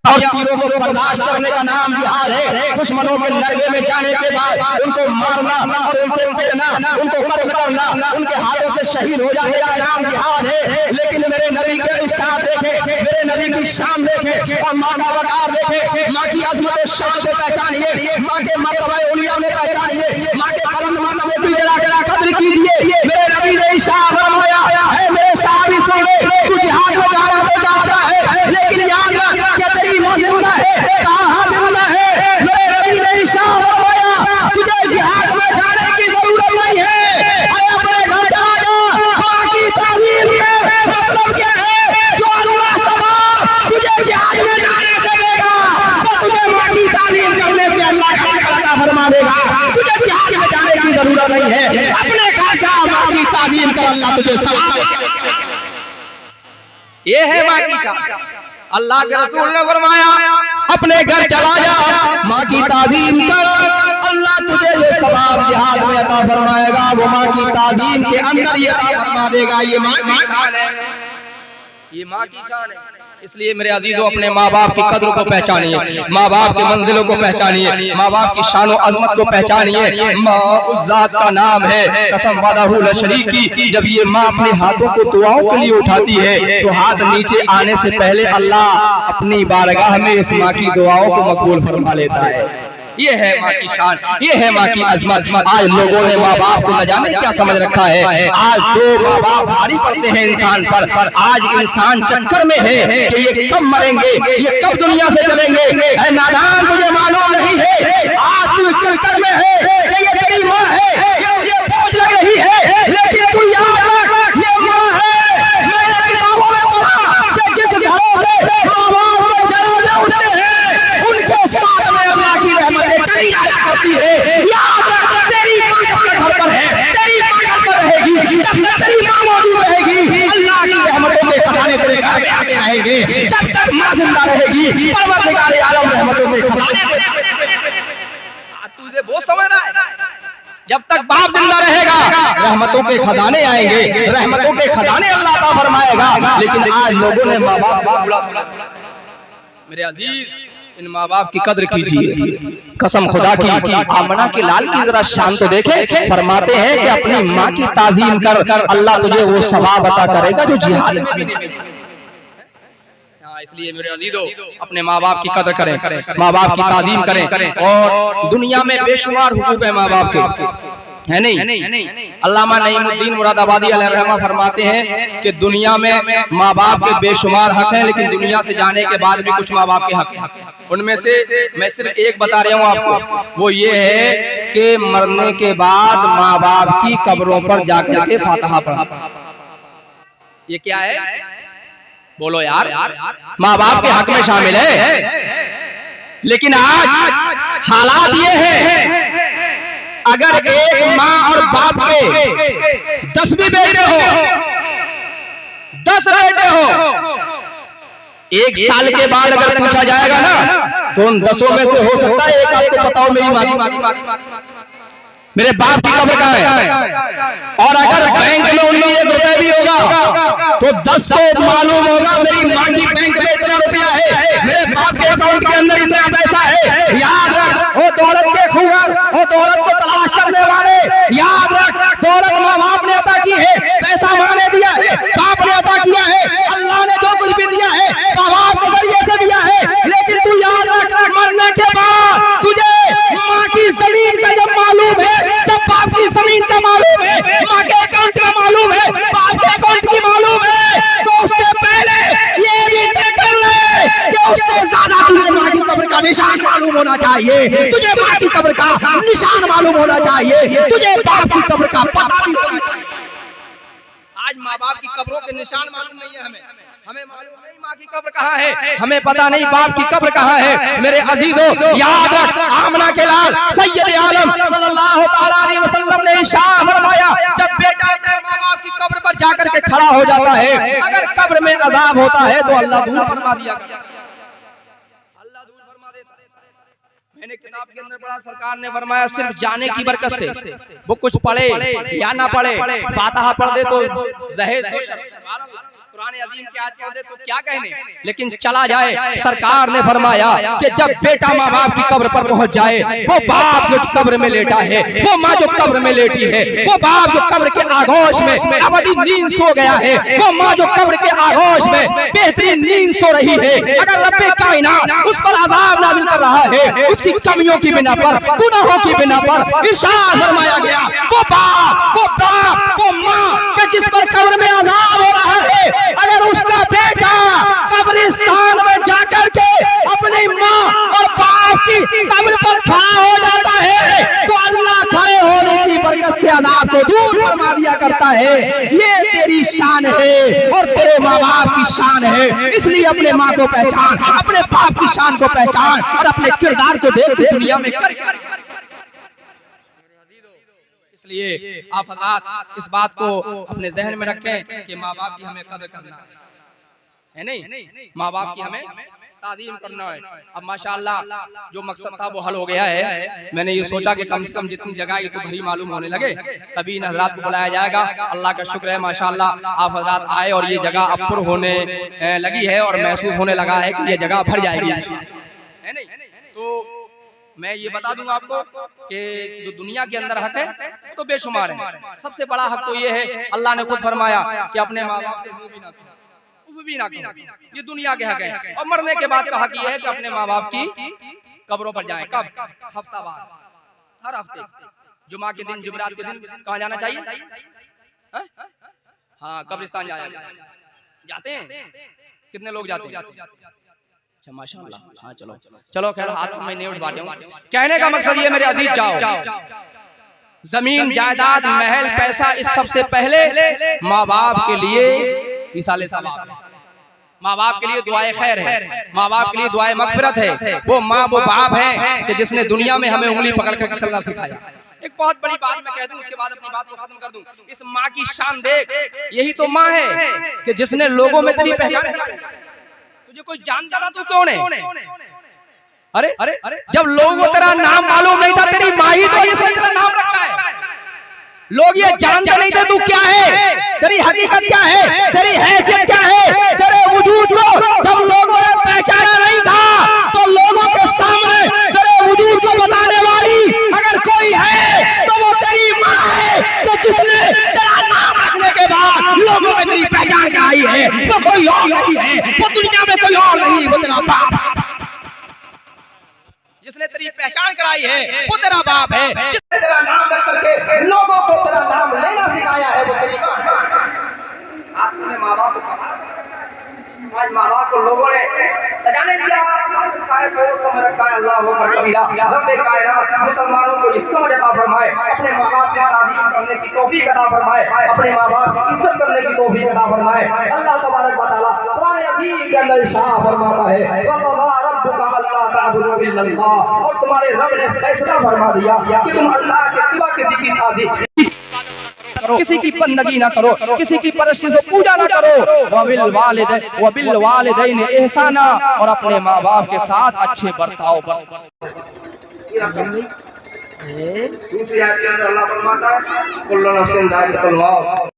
और तीरों को बर्दाश्त करने का नाम जिहाद है। दुश्मनों के नरगे में जाने के बाद उनको मारना और उनसे पिटना, उनको कत्ल करना, उनके हाथों से शहीद हो जाने का नाम जिहाद है। लेकिन मेरे नबी के इरशाद देखे, मेरे नबी की शान देखे और माँ का वकार देखे, माँ की अजमत और शान को पहचानिए, माँ के मर्तबा उलिया में पहचानिए, माँ के करम मर्तबे की जरा कद्र कीजिए। मेरे नबी ने इरशाद फरमाया है, मेरे सहाबी सुन ले, तू जिहाद में जाना तो चाहता है, लेकिन याद रख कि तेरी मौत जिंदा है, कहाँ जिंदा है। मेरे नबी ने इरशाद फरमाया, तुझे जिहाद में जाने की जरूरत नहीं है, अपने घर चला जा, माँ की ताज़ीम में। मतलब क्या है, जो अल्लाह सवाब तुझे जिहाद में जाने से देगा, वो तुझे माँ की ताज़ीम करने से अल्लाह अता फरमा देगा। तुझे जिहाद में जाने की जरूरत नहीं है, अपने घर जा, माँ की ताज़ीम कर, अल्लाह तुझे सवाब देगा। ये है माँ की शान। अल्लाह के रसूल ने फरमाया, अपने घर चला जा, माँ की ताज़ीम कर, अल्लाह तुझे जो सवाब जिहाद में अता फरमाएगा वो माँ की ताज़ीम के अंदर ही अता फरमा देगा। ये माँ की शान है, ये माँ की शान है। इसलिए मेरे अजीजों, अपने माँ बाप की कद्र को पहचानिए, माँ बाप के मंजिलों को पहचानिए, माँ बाप की शान और अजमत को पहचानिए। माँ उस जात का नाम है, कसम वादाहु ला शरीक की। जब ये माँ अपने हाथों को दुआओं के लिए उठाती है तो हाथ नीचे आने से पहले अल्लाह अपनी बारगाह में इस माँ की दुआओं को मकबूल फरमा लेता है। ये है माँ की शान, ये है माँ की अजमत। आज लोगों ने माँ बाप को न जाने क्या समझ रखा है। आज दो माँ बाप भारी पड़ते हैं इंसान पर। आज इंसान चक्कर में है कि ये कब मरेंगे, ये कब दुनिया से चलेंगे। नादान, तुझे मालूम नहीं है, आज तू चक्कर में है कि ये तेरी माँ है, ये तुझे बोझ लग रही है, लेकिन तू याद रख, ये माँ है। मैंने किताबों में पढ़ा कि जिस घरों से माँ बाप के जनाजे उठते हैं, उनके साथ में अल्लाह की रहमतें चली आया करती है। याद रख, तेरी माँ अपने घर पर है, तेरी माँ घर पर रहेगी, जब तक तेरी माँ मौजूद रहेगी, अल्लाह की रहमतों के खजाने तेरे घर में आते रहेंगे। जब तक माँ जिंदा रहेगी, परवरदिगार आलम रहमतों के खजाने। तुझे वो समझ रहा है, जब तक बाप जिंदा रहेगा रहमतों के खजाने आएंगे, रहमतों के खजाने अल्लाह अता फरमाएगा। लेकिन आज लोगों ने माँ बाप को बुरा समझा। मेरे अजीज, इन माँ बाप की कद्र कीजिए। कसम खुदा की, आमना के लाल की जरा शान तो देखे। फरमाते हैं कि अपनी माँ की ताज़ीम कर, अल्लाह तुझे वो सवाब अता करेगा जो जिहाद में। इसलिए मेरे अजीजों, अपने माँ बाप की कदर करें, माँ बाप की ताज़ीम करें। और दुनिया में बेशुमार हुकूक है माँ बाप के, है नहीं। अल्लामा नईमुद्दीन मुरादाबादी अलैहिर्रहमा फरमाते हैं कि दुनिया में माँ बाप के बेशुमार हक हैं, लेकिन दुनिया से जाने के बाद भी कुछ माँ बाप के हक हैं। उनमें से मैं सिर्फ एक बता रहा हूँ आपको, वो ये है कि मरने के बाद माँ बाप की कब्रों पर जाकर के फातिहा पढ़ा। ये क्या है, बोलो यार। माँ बाप के हक में शामिल है। लेकिन आज हालात ये है, अगर एक माँ और बाप के 10 भी बेटे हो, 10 बेटे हो, 1 साल के बाद अगर पूछा जाएगा ना तो उन 10 में से हो सकता है एक आपको बताओ मेरी माँ, मेरे बाप की कब्र कहाँ है। और अगर बैंक में उनकी 1 रुपए भी होगा तो 10 को मालूम होगा मेरी माँ की बैंक में इतना रुपया है, मेरे बाप के अकाउंट के अंदर इतना पैसा है। याद रख, वो दौलत के खुगर, वो दौलत को तलाश करने वाले, याद रख, दौलत माँ बाप ने अता की है, पैसा माँ ने दिया है, बाप ने अता किया है, अल्लाह ने जो कुछ भी दिया है माँ बाप के जरिए से दिया है। लेकिन तू याद रख, मरने के बाद तुझे माँ की जमीन का जब मालूम है, जब बाप की जमीन का मालूम है, माँ के अकाउंट का मालूम है, बाप के अकाउंट की मालूम है, तो उससे पहले ये भी तय कर ले कि उससे ज्यादा तुझे माँ की कब्र का निशान मालूम होना चाहिए, तुझे माँ की कब्र का निशान मालूम होना चाहिए, तुझे बाप की कब्र का पता भी होना चाहिए। आज माँ बाप की कब्रों के निशान मालूम नहीं है हमें मालूम नहीं माँ की कब्र कहाँ है, हमें पता नहीं बाप की कब्र कहाँ है। मेरे अजीजों, याद रख, आमना के लाल सैयद आलम सल्लल्लाहु तआला अलैहि वसल्लम ने इरशाद फरमाया, जब बेटा अपने माँ बाप की कब्र पर जाकर के खड़ा हो जाता है, अगर कब्र में अजाब होता है तो अल्लाह दूर फरमा दिया, अल्लाह दूर फरमा देता है। मैंने किताब के अंदर पढ़ा, सरकार ने फरमाया सिर्फ जाने की बरकत से, वो कुछ पढ़े या ना पढ़े, फातिहा पढ़ दे तो जहेज कुरान अजीम की आयत पढ़ दे तो क्या कहने, लेकिन चला जाए। सरकार ने फरमाया कि जब बेटा माँ बाप की कब्र पर पहुंच जाए, वो बाप जो कब्र में लेटा है, वो माँ जो कब्र में लेटी है, वो बाप जो कब्र के आगोश में अवधि नींद सो गया है, वो माँ जो कब्र के आगोश में बेहतरीन नींद सो रही है, अगर रब्बे कायनात उस पर अज़ाब नाज़िल कर रहा है, उसकी कमियों की बिना पर, गुनाहों की बिना पर, इरशाद फरमाया गया वो बाप वो माँ के जिस पर कब्र में अज़ाब हो रहा है, अगर उसका बेटा कब्रिस्तान में जाकर के अपनी माँ और बाप की कब्र पर खड़ा हो जाता है, तो अल्लाह खड़े होने की बरकत से अज़ाब को दूर फरमा दिया करता है। ये तेरी शान है और तेरे माँ बाप की शान है, इसलिए अपने माँ को पहचान, अपने बाप की शान को पहचान और अपने किरदार को देख के दुनिया में कर। इसलिए आप हज़रात इस बात को अपने जहन में रखें कि माँ बाप की हमें कदर करना है नहीं, माँ बाप की हमें ताज़ीम करना है। अब माशाअल्लाह जो मकसद था वो हल हो गया है। मैंने ये सोचा कि कम से कम जितनी जगह ये तो भरी मालूम होने लगे, तभी इन हज़रात को बुलाया जाएगा। अल्लाह का शुक्र है माशाअल्लाह आप हज़रात आए और ये जगह अब पुर होने लगी है और महसूस होने लगा है कि ये जगह भर जाएगी, है नहीं। तो मैं ये बता दूंगा आपको कि जो दुनिया के अंदर हक है तो बेशुमार है। सबसे बड़ा हक तो ये है, अल्लाह ने खुद फरमाया कि अपने माँ बाप से मुंह भी ना करो, उफ भी ना करो, ये दुनिया के हक है। और मरने के बाद का हक ये है कि अपने माँ बाप की कब्रों पर जाएं। कब? हफ्ता बाद, हर हफ्ते जुमा के दिन, जुमेरात के दिन कहाँ जाना चाहिए? हाँ, कब्रिस्तान जाते हैं। कितने लोग जाते हैं? अच्छा माशाअल्लाह, हाँ चलो खैर हाथ में नहीं उठा रहा हूँ। कहने का मकसद ये मेरे अजीज, जाओ जमीन जायदाद महल पैसा इस सबसे पहले माँ बाप के लिए इसाले सवाब है, माँ बाप के लिए दुआए खैर है, माँ बाप के लिए दुआए मगफिरत है। वो माँ वो बाप है कि जिसने दुनिया में हमें उंगली पकड़ कर चलना सिखाया। एक बहुत बड़ी बात मैं कह दूं, उसके बाद अपनी बात को खत्म कर दूं। इस माँ की शान देख, यही तो माँ है कि जिसने लोगों में तेरी पहचान कराई। तुझे कोई जानता था तू कौन है? अरे जब लोगों को तेरा नाम मालूम नहीं था, तेरी माँ ही तो इसने तेरा नाम रखा है। लोग ये जानते नहीं थे तू क्या है, तेरी हकीकत क्या है, तेरी हैसियत क्या है, तेरे वजूद को जब लोगों ने पहचाना नहीं था, तो लोगों के सामने तेरे वजूद को बताने वाली अगर कोई है तो वो तेरी माँ है, तो जिसने तेरा नाम रखने के बाद लोगों में तेरी पहचान कराई है। वो कोई और नहीं है, वो दुनिया में कोई और नहीं, वो तेरा बाप। जिसने तेरी पहचान कराई है वो तेरा बाप है, जिसने तेरा नाम रख करके लोगों को तेरा नाम लेना सिखाया है वो तेरी माँ। आपने माँ बाप को, आज माँ बाप को लोगों ने जाने दिया मुसलमानों को इसको अता फरमाए, अपने माँ बाप की तारीफ करने की तौफीक अता फरमाए, अपने माँ बाप की इज्जत करने की तौफीक अता फरमाए। अल्लाह तबारक व तआला कुरान अजीम के अंदर इरशाद फरमाता है रब्बुका अल्ला ताबुदू इल्लल्लाह, और तुम्हारे रब ने फैसला फरमा दिया कि तुम अल्लाह के सिवा किसी की तारीफ, किसी की बंदगी ना करो, किसी की परस्तिश पूजा ना करो। वबिल वालिदैन एहसाना, और अपने माँ बाप के साथ अच्छे बर्ताव करो। दूसरी आयत के अंदर अल्लाह फरमाता है कुल्लु नफ्सिन जायकातुल मौत।